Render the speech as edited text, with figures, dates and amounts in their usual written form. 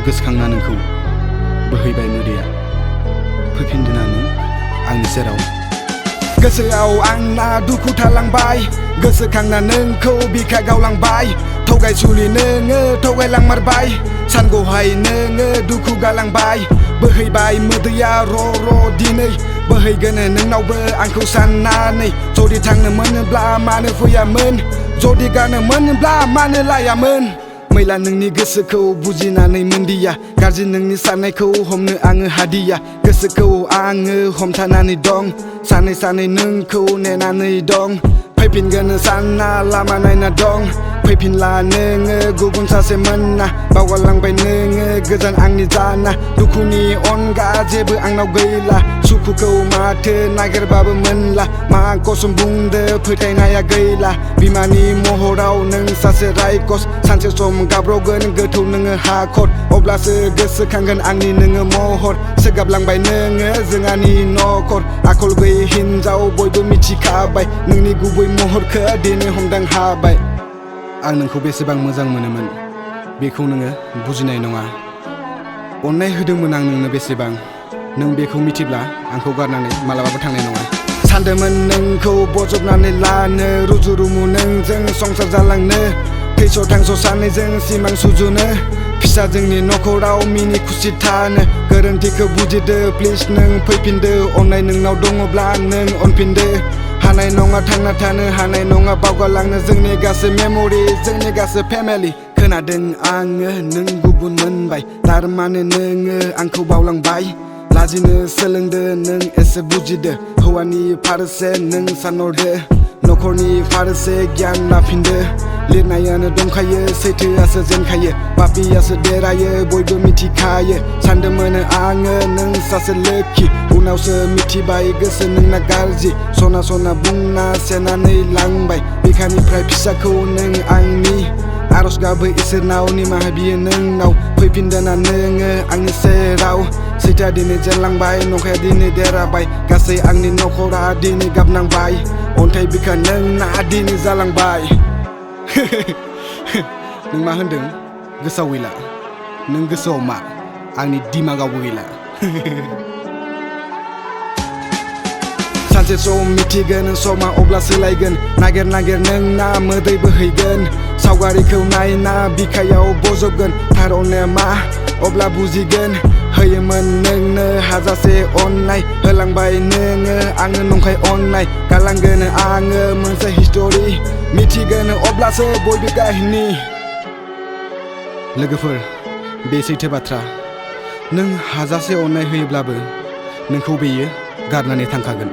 गोसोखांना नोंखौ बोहैबाय मोदैया फैफिनदोना नों आंनि सेराव। गोसोआव आंना दुखु थालांबाय गोसोखांना नोंखौ बिखा गावलांबाय। थगायसुलि नोङो थगायलांमारबाय सानगौहाय नोङो दुखु गालांबाय। बोहैबाय मोदैया र' दिनै बोहैगोन नोंनावबो आंखौ साननानै। जदि थांनो मोनोब्ला मानो फैयामोन जदि गारनो मोनोब्ला मानो लायामोन। मैला नोंनि गोसोखौ बुजिनानै मोनदिया गाज्रि नोंनि साननायखौ हमनो आङो हादिया। गोसोखौ आङो हमथानानै दं सानै नोंखौ नेनानै दं। फैफिनगोन सानना लामा नायना दं फैफिनला नोङो गुबुन सासे मोनना। बावगारलांबाय नोङो गोजान आंनि जाना दुखुनि अनगा जेबो आंनाव गैला। सुखुखौ माथो नागिरबाबो मोनला मा कसम बुंदो फोथायनाया गैला। बिमानि महराव नों सासे रायकस सानसे सम गाब्रगोन गोथौ नोङो हाखर अब्लासो गोसोखांगोन आंनि नोङो महर। सोगाबलांबाय नोङो जोंहानि नखर आखल गैयै हिनजाव बयबो मिथिखाबाय नोंनि गुबै महरखौ दिनै हमदां हाबाय। आं नोंखौ बेसेबां मोजां मोनोमोन बेखौ नोङो बुजिनाय नङा। अननाय होदोंमोन आं नोंनो बेसेबां नों बेखौ मिथिब्ला आंखौ गारनानै मालाबाबो थांनाय नङा। सानदोंमोन नोंखौ बजबनानै लानो रुजु रुमु नोंजों संसार जालांनो। थैस' थांस' सानैजों सिमां सुजुनो फिसा जोंनि नखराव मिनि खुसि थानो। गोरोन्थिखौ बुजिदो प्लिज नों फैफिनदो अननाय नोंनाव दङब्ला नों अनफिनदो। हानाय नङा थांना थानो हानाय नङा बावगारलांनो जोंनि गासै मेम'रि जोंनि गासै फेमिलि। खोनादों आङो नों गुबुन मोनबाय थारमाने नोङो आंखौ बावलांबाय। लाजिनो सोलोंदो नों एसे बुजिदो हौवानि फारसे नों सानहरदो नखरनि फारसे गियान लाफिनदो। लिरनायानो दंखायो सैथोआसो जेनखायो पापियासो देरायो बयबो मिथिखायो। सानदोंमोन आङो नों सासे लोखि उनावसो मिथिबाय गोसो नोंना गाज्रि। सना बुंना सेनानै लांबाय बिखानिफ्राय फिसाखौ नों आंनि। आरज गाबो इसोरनाव निमाहा बियो नोंनाव फैफिनदोना नोङो आंनि सेराव। सैथोआ दिनै जेनलांबाय नंखाया दिनै देराबाय गासै आंनि नखरा दिनै गाबनांबाय। अन्थाइ बिखा नोंना दिनै जालांबाय। नों मा होनदों गोसोआव गैला नों गोसोआव मा आंनि दिमागावबो गैला। सानसे सम मिथिगोन समा अब्ला सोलायगोन नागिर नोंना मोदै बोहैगोन। सावगारिखौ नायना बिखायाव बजबगोन थार अननाया मा अब्ला बुजिगोन। होयोमोन नोंनो हाजासे अननाय होलांबाय नोङो आंनो नंखाय अननाय। गालांगोन आङो मोनसे हिस्टरि मिथिगोन अब्लासो बयबो काहिनि। लोगोफोर बे सैथो बाथ्रा नों हाजासे अननाय होयोब्लाबो नोंखौ बेयो गारनानै थांखागोन।